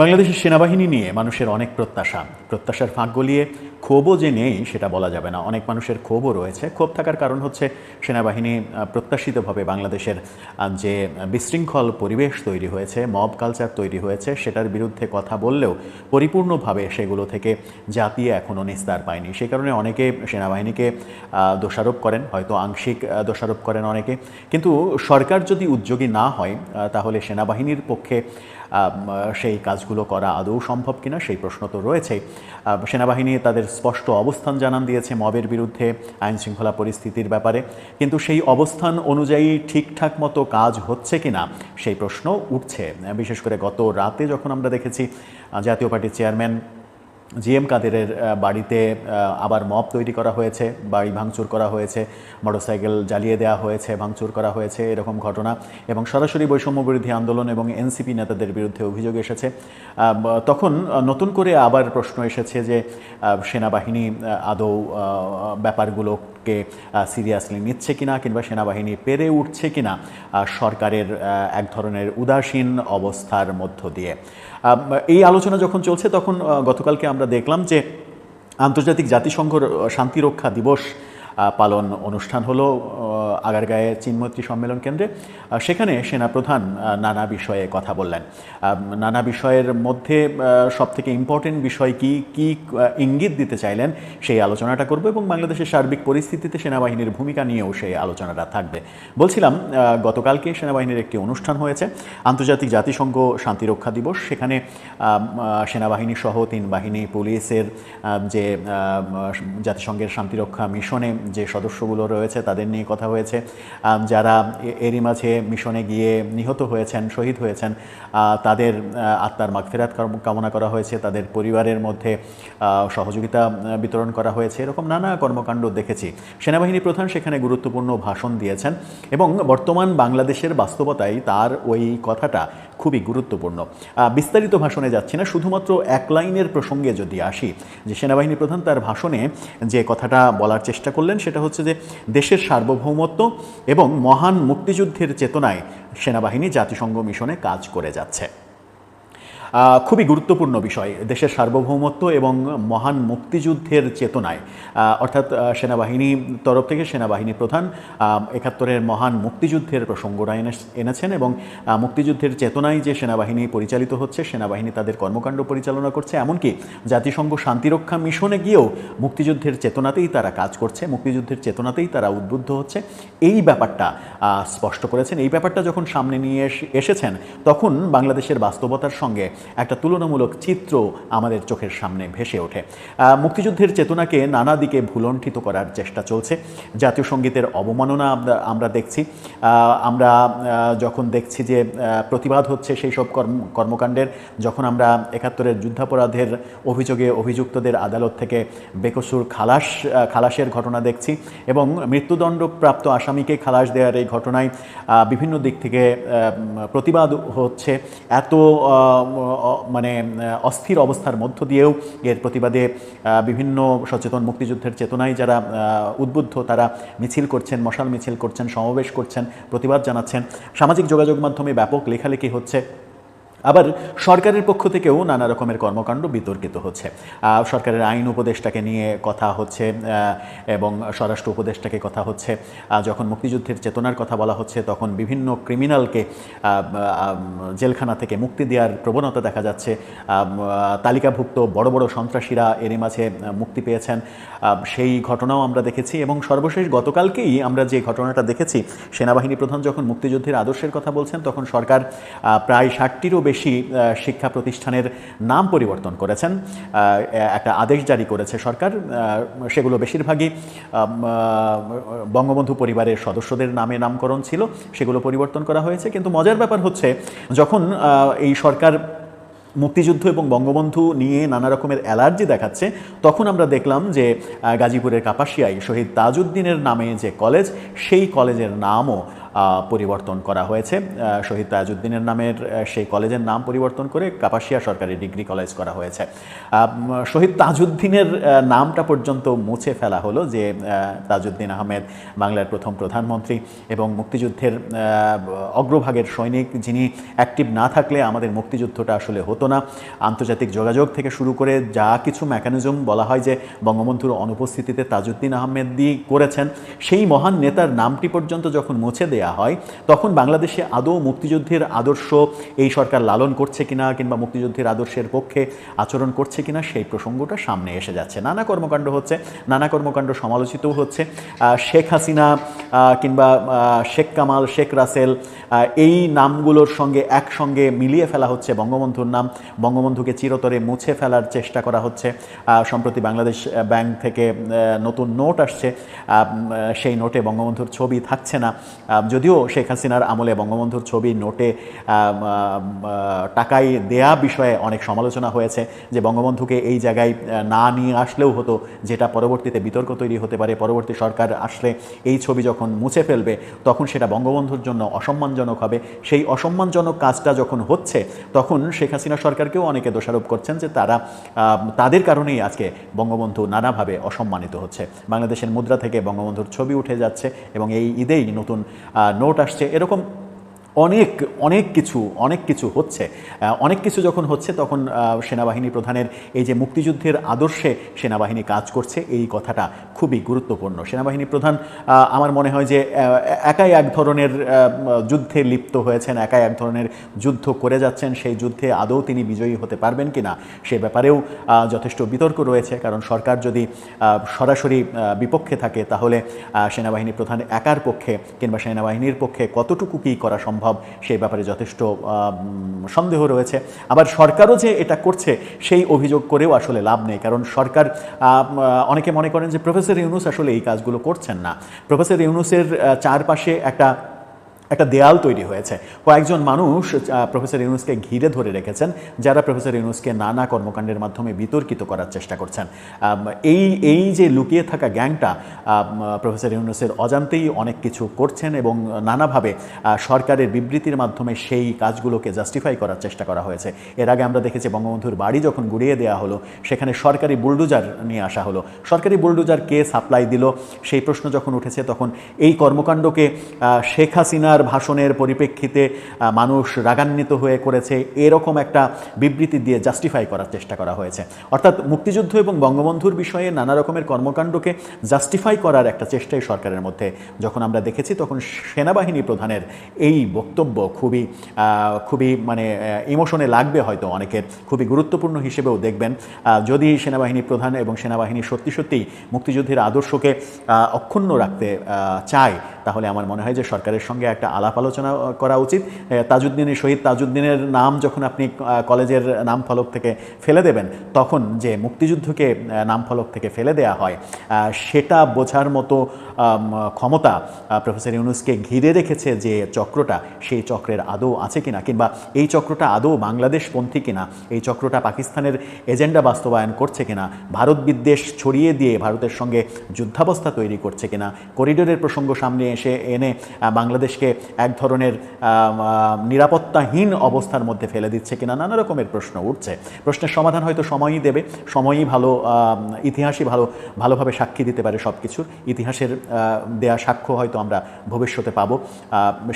বাংলাদেশের সেনাবাহিনী নিয়ে মানুষের অনেক প্রত্যাশার ফাঁক গলিয়ে ক্ষোভও যে নেই সেটা বলা যাবে না। অনেক মানুষের ক্ষোভও রয়েছে। ক্ষোভ থাকার কারণ হচ্ছে সেনাবাহিনী প্রত্যাশিতভাবে বাংলাদেশের যে বিশৃঙ্খল পরিবেশ তৈরি হয়েছে, মব কালচার তৈরি হয়েছে, সেটার বিরুদ্ধে কথা বললেও পরিপূর্ণভাবে সেগুলো থেকে জাতি এখনও নিস্তার পায়নি। সেই কারণে অনেকে সেনাবাহিনীকে দোষারোপ করেন, হয়তো আংশিক দোষারোপ করেন অনেকে। কিন্তু সরকার যদি উদ্যোগী না হয় তাহলে সেনাবাহিনীর পক্ষে সেই কাজগুলো করা আদৌ সম্ভব কিনা সেই প্রশ্ন তো রয়েছেই। সেনাবাহিনী তাদের স্পষ্ট অবস্থান জানান দিয়েছে মবের বিরুদ্ধে, আইনশৃঙ্খলা পরিস্থিতির ব্যাপারে, কিন্তু সেই অবস্থান অনুযায়ী ঠিকঠাক মতো কাজ হচ্ছে কিনা সেই প্রশ্ন উঠছে। বিশেষ করে গত রাতে যখন আমরা দেখেছি জাতীয় পার্টির চেয়ারম্যান জিএম কাদেরের বাড়িতে আবার মব তৈরি করা হয়েছে, বাড়ি ভাঙচুর করা হয়েছে, মোটরসাইকেল জ্বালিয়ে দেওয়া হয়েছে, ভাঙচুর করা হয়েছে, এরকম ঘটনা, এবং সরাসরি বৈষম্য বিরোধী আন্দোলন এবং এনসিপি নেতাদের বিরুদ্ধে অভিযোগ এসেছে। তখন নতুন করে আবার প্রশ্ন এসেছে যে সেনাবাহিনী আদৌ ব্যাপারগুলোকে সিরিয়াসলি নিচ্ছে কিনা, কিংবা সেনাবাহিনী পেরে উঠছে কিনা সরকারের এক ধরনের উদাসীন অবস্থার মধ্য দিয়ে। এই আলোচনা যখন চলছে তখন গতকালকে আমরা দেখলাম যে আন্তর্জাতিক জাতিসংঘ শান্তিরক্ষা দিবস পালন অনুষ্ঠান হলো আগারগাঁয়ে চীনমৈত্রী সম্মেলন কেন্দ্রে। সেখানে সেনাপ্রধান নানা বিষয়ে কথা বললেন। নানা বিষয়ের মধ্যে সবথেকে ইম্পর্টেন্ট বিষয় কি ইঙ্গিত দিতে চাইলেন সেই আলোচনাটা করব, এবং বাংলাদেশের সার্বিক পরিস্থিতিতে সেনাবাহিনীর ভূমিকা নিয়েও সেই আলোচনাটা থাকবে। বলছিলাম, গতকালকে সেনাবাহিনীর একটি অনুষ্ঠান হয়েছে, আন্তর্জাতিক জাতিসংঘ শান্তিরক্ষা দিবস। সেখানে সেনাবাহিনী সহ 3 বাহিনী, পুলিশের যে জাতিসংঘের শান্তিরক্ষা মিশনে যে সদস্যগুলো রয়েছে তাদের নিয়ে কথা হয়েছে। যারা এরই মাঝে মিশনে গিয়ে নিহত হয়েছেন, শহীদ হয়েছেন, তাদের আত্মার মাগফিরাত কামনা করা হয়েছে, তাদের পরিবারের মধ্যে সহযোগিতা বিতরণ করা হয়েছে। এরকম নানা কর্মকাণ্ড দেখেছি। সেনাবাহিনী প্রধান সেখানে গুরুত্বপূর্ণ ভাষণ দিয়েছেন, এবং বর্তমান বাংলাদেশের বাস্তবতায় তার ওই কথাটা খুবই গুরুত্বপূর্ণ। বিস্তারিত ভাষণে যাচ্ছি না, শুধুমাত্র এক লাইনের প্রসঙ্গে যদি আসি, যে সেনাবাহিনী প্রধান তার ভাষণে যে কথাটা বলার চেষ্টা করলেন সেটা হচ্ছে যে দেশের সার্বভৌমত্ব এবং মহান মুক্তিযুদ্ধের চেতনায় সেনাবাহিনী জাতিসংঘ মিশনে কাজ করে যাচ্ছে। খুবই গুরুত্বপূর্ণ বিষয়, দেশের সার্বভৌমত্ব এবং মহান মুক্তিযুদ্ধের চেতনায়, অর্থাৎ সেনাবাহিনী তরফ থেকে সেনাবাহিনী প্রধান ৭১-এর মহান মুক্তিযুদ্ধের প্রসঙ্গটা এনেছেন, এবং মুক্তিযুদ্ধের চেতনায় যে সেনাবাহিনী পরিচালিত হচ্ছে, সেনাবাহিনী তাদের কর্মকাণ্ড পরিচালনা করছে, এমনকি জাতিসংঘ শান্তিরক্ষা মিশনে গিয়েও মুক্তিযুদ্ধের চেতনাতেই তারা কাজ করছে, মুক্তিযুদ্ধের চেতনাতেই তারা উদ্বুদ্ধ হচ্ছে, এই ব্যাপারটা স্পষ্ট করেছেন। এই ব্যাপারটা যখন সামনে নিয়ে এসেছেন তখন বাংলাদেশের বাস্তবতার সঙ্গে একটা তুলনামূলক চিত্র আমাদের চোখের সামনে ভেসে ওঠে। মুক্তিযুদ্ধের চেতনাকে নানা দিকে ভুলণ্ঠিত করার চেষ্টা চলছে। জাতীয় সঙ্গীতের অবমাননা আমরা দেখছি। আমরা যখন দেখছি যে প্রতিবাদ হচ্ছে সেই সব কর্মকাণ্ডের, যখন আমরা ৭১-এর যুদ্ধাপরাধের অভিযোগে অভিযুক্তদের আদালত থেকে বেকসুর খালাসের ঘটনা দেখছি, এবং মৃত্যুদণ্ডপ্রাপ্ত আসামিকে খালাস দেওয়ার এই ঘটনায় বিভিন্ন দিক থেকে প্রতিবাদ হচ্ছে। এত অস্থির অবস্থার মধ্য দিয়েও এর প্রতিবাদে বিভিন্ন সচেতন মুক্তিযুদ্ধের চেতনায় যারা উদ্বুদ্ধ তারা মিছিল করছেন, মশাল মিছিল করছেন, সমাবেশ করছেন, প্রতিবাদ জানাচ্ছেন। সামাজিক যোগাযোগ মাধ্যমে ব্যাপক লেখালেখি হচ্ছে। আবার সরকারের পক্ষ থেকেও নানা রকমের কর্মকাণ্ড বিতর্কিত হচ্ছে। সরকারের আইন উপদেষ্টাকে নিয়ে কথা হচ্ছে, এবং স্বরাষ্ট্র উপদেষ্টাকে কথা হচ্ছে। যখন মুক্তিযুদ্ধের চেতনার কথা বলা হচ্ছে তখন বিভিন্ন ক্রিমিনালকে জেলখানা থেকে মুক্তি দেওয়ার প্রবণতা দেখা যাচ্ছে। তালিকাভুক্ত বড় বড় সন্ত্রাসীরা এরই মাঝে মুক্তি পেয়েছেন, সেই ঘটনাও আমরা দেখেছি। এবং সর্বশেষ গতকালকেই আমরা যে ঘটনাটা দেখেছি, সেনাবাহিনী প্রধান যখন মুক্তিযুদ্ধের আদর্শের কথা বলছেন তখন সরকার প্রায় ৬০টিরও বেশি শিক্ষা প্রতিষ্ঠানের নাম পরিবর্তন করেছেন। একটা আদেশ জারি করেছে সরকার, সেগুলো বেশিরভাগই বঙ্গবন্ধু পরিবারের সদস্যদের নামে নামকরণ ছিল, সেগুলো পরিবর্তন করা হয়েছে। কিন্তু মজার ব্যাপার হচ্ছে, যখন এই সরকার মুক্তিযুদ্ধ এবং বঙ্গবন্ধু নিয়ে নানা রকমের অ্যালার্জি দেখাচ্ছে, তখন আমরা দেখলাম যে গাজীপুরের কাপাসিয়ায় শহীদ তাজউদ্দিনের নামে যে কলেজ, সেই কলেজের নামও পরিবর্তন করা হয়েছে। শহীদ তাজউদ্দিনের নামের সেই কলেজের নাম পরিবর্তন করে কাপাসিয়া সরকারি ডিগ্রি কলেজ করা হয়েছে। শহীদ তাজউদ্দিনের নামটা পর্যন্ত মুছে ফেলা হলো, যে তাজউদ্দিন আহমেদ বাংলার প্রথম প্রধানমন্ত্রী এবং মুক্তিযুদ্ধের অগ্রভাগের সৈনিক, যিনি অ্যাক্টিভ না থাকলে আমাদের মুক্তিযুদ্ধটা আসলে হতো না। আন্তর্জাতিক যোগাযোগ থেকে শুরু করে যা কিছু মেকানিজম বলা হয় যে বঙ্গবন্ধুর অনুপস্থিতিতে তাজউদ্দিন আহমেদই করেছেন, সেই মহান নেতার নামটি পর্যন্ত যখন মুছে দেয়া হয়, তখন বাংলাদেশে আদৌ মুক্তিযুদ্ধের আদর্শ এই সরকার লালন করছে কিনা কিংবা মুক্তিযুদ্ধের আদর্শের পক্ষে আচরণ করছে কিনা সেই প্রসঙ্গটা সামনে এসে যাচ্ছে। নানা কর্মকাণ্ড হচ্ছে, নানা কর্মকাণ্ড সমালোচিতও হচ্ছে। শেখ হাসিনা কিংবা শেখ কামাল, শেখ রাসেল, এই নামগুলোর সঙ্গে একসঙ্গে মিলিয়ে ফেলা হচ্ছে বঙ্গবন্ধুর নাম। বঙ্গবন্ধুকে চিরতরে মুছে ফেলার চেষ্টা করা হচ্ছে। সম্প্রতি বাংলাদেশ ব্যাংক থেকে নতুন নোট আসছে, সেই নোটে বঙ্গবন্ধুর ছবি থাকছে না। যদিও শেখ হাসিনার আমলে বঙ্গবন্ধুর ছবি নোটে টাকায় দেয়া বিষয়ে অনেক সমালোচনা হয়েছে, যে বঙ্গবন্ধুকে এই জায়গায় না নিয়ে আসলেও হতো, যেটা পরবর্তীতে বিতর্ক তৈরি হতে পারে। পরবর্তী সরকার আসলে এই ছবি যখন মুছে ফেলবে তখন সেটা বঙ্গবন্ধুর জন্য অসম্মানজনক হবে। সেই অসম্মানজনক কাজটা যখন হচ্ছে তখন শেখ হাসিনা সরকারকেও অনেকে দোষারোপ করছেন যে তাদের কারণেই আজকে বঙ্গবন্ধু নানাভাবে অসম্মানিত হচ্ছে। বাংলাদেশের মুদ্রা থেকে বঙ্গবন্ধুর ছবি উঠে যাচ্ছে এবং এই ঈদেই নতুন নোট আসছে। এরকম অনেক কিছু হচ্ছে। অনেক কিছু যখন হচ্ছে তখন সেনাবাহিনী প্রধানের এই যে মুক্তিযুদ্ধের আদর্শে সেনাবাহিনী কাজ করছে, এই কথাটা খুবই গুরুত্বপূর্ণ। সেনাবাহিনী প্রধান আমার মনে হয় যে একাই এক ধরনের যুদ্ধে লিপ্ত হয়েছেন, একাই এক ধরনের যুদ্ধ করে যাচ্ছেন। সেই যুদ্ধে আদৌ তিনি বিজয়ী হতে পারবেন কিনা সে ব্যাপারেও যথেষ্ট বিতর্ক রয়েছে। কারণ সরকার যদি সরাসরি বিপক্ষে থাকে তাহলে সেনাবাহিনী প্রধান একার পক্ষে কিংবা সেনাবাহিনীর পক্ষে কতটুকু কী করা সম্ভব সেই ব্যাপারে যথেষ্ট সন্দেহ রয়েছে। আবার সরকারও যে এটা করছে সেই অভিযোগ করেও আসলে লাভ নেই, কারণ সরকার, অনেকে মনে করেন যে প্রফেসর ইউনূস আসলে এই কাজগুলো করছেন না। প্রফেসর ইউনূসের চারপাশে একটা দেয়াল তৈরি হয়েছে। কয়েকজন মানুষ প্রফেসর ইউনূসকে ঘিরে ধরে রেখেছেন, যারা প্রফেসর ইউনূসকে নানা কর্মকাণ্ডের মাধ্যমে বিতর্কিত করার চেষ্টা করছেন। এই যে লুকিয়ে থাকা গ্যাংটা প্রফেসর ইউনূসের অজান্তেই অনেক কিছু করছেন এবং নানাভাবে সরকারের বিবৃতির মাধ্যমে সেই কাজগুলোকে জাস্টিফাই করার চেষ্টা করা হয়েছে। এর আগে আমরা দেখেছি বঙ্গবন্ধুর বাড়ি যখন গুড়িয়ে দেওয়া হলো, সেখানে সরকারি বুলডোজার নিয়ে আসা হলো। সরকারি বুলডোজার কে সাপ্লাই দিল সেই প্রশ্ন যখন উঠেছে, তখন এই কর্মকাণ্ডকে শেখ হাসিনার ভাষণের পরিপ্রেক্ষিতে মানুষ রাগান্বিত হয়ে করেছে, এরকম একটা বিবৃতি দিয়ে জাস্টিফাই করার চেষ্টা করা হয়েছে। অর্থাৎ মুক্তিযুদ্ধ এবং বঙ্গবন্ধুর বিষয়ে নানা রকমের কর্মকাণ্ডকে জাস্টিফাই করার একটা চেষ্টাই সরকারের মধ্যে যখন আমরা দেখেছি, তখন সেনাবাহিনী প্রধানের এই বক্তব্য খুবই মানে ইমোশনে লাগবে হয়তো অনেকের, খুবই গুরুত্বপূর্ণ হিসেবেও দেখবেন। যদি সেনাবাহিনী প্রধান এবং সেনাবাহিনী সত্যিই মুক্তিযুদ্ধের আদর্শকে অক্ষুণ্ণ রাখতে চায়, তাহলে আমার মনে হয় যে সরকারের সঙ্গে একটা আলাপ আলোচনা করা উচিত। শহীদ তাজউদ্দিনের নাম যখন আপনি কলেজের নাম ফলক থেকে ফেলে দেবেন, তখন যে মুক্তিযুদ্ধকে নাম ফলক থেকে ফেলে দেয়া হয়, সেটা বোঝার মতো ক্ষমতা প্রফেসর ইউনূসকে ঘিরে রেখেছে যে চক্রটা, সেই চক্রের আদৌ আছে কিনা, কিংবা এই চক্রটা আদৌ বাংলাদেশপন্থী কিনা, এই চক্রটা পাকিস্তানের এজেন্ডা বাস্তবায়ন করছে কিনা, ভারত বিদ্বেষ ছড়িয়ে দিয়ে ভারতের সঙ্গে যুদ্ধাবস্থা তৈরি করছে কিনা, করিডোরের প্রসঙ্গ সামনে এনে বাংলাদেশকে এক ধরনের নিরাপত্তাহীন অবস্থার মধ্যে ফেলে দিচ্ছে কিনা, নানা রকমের প্রশ্ন উঠছে। প্রশ্নের সমাধান হয়তো সময়ই দেবে, সময়ই ইতিহাসই ভালোভাবে সাক্ষী দিতে পারে সব কিছুর। ইতিহাসের দেয়া সাক্ষ্য হয়তো আমরা ভবিষ্যতে পাবো,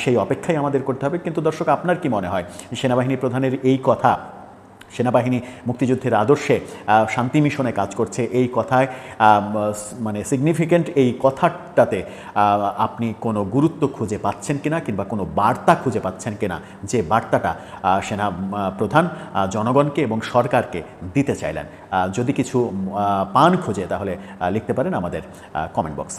সেই অপেক্ষাই আমাদের করতে হবে। কিন্তু দর্শক, আপনার কি মনে হয় সেনাবাহিনী প্রধানের এই কথা, সেনাবাহিনী মুক্তিযুদ্ধের আদর্শে শান্তি মিশনে কাজ করছে, এই কথায় মানে সিগনিফিক্যান্ট এই কথাটাতে আপনি কোনো গুরুত্ব খুঁজে পাচ্ছেন কিনা, কিংবা কোনো বার্তা খুঁজে পাচ্ছেন কিনা, যে বার্তাটা সেনা প্রধান জনগণকে এবং সরকারকে দিতে চাইলেন? যদি কিছু পান খুঁজে, তাহলে লিখতে পারেন আমাদের কমেন্ট বক্স।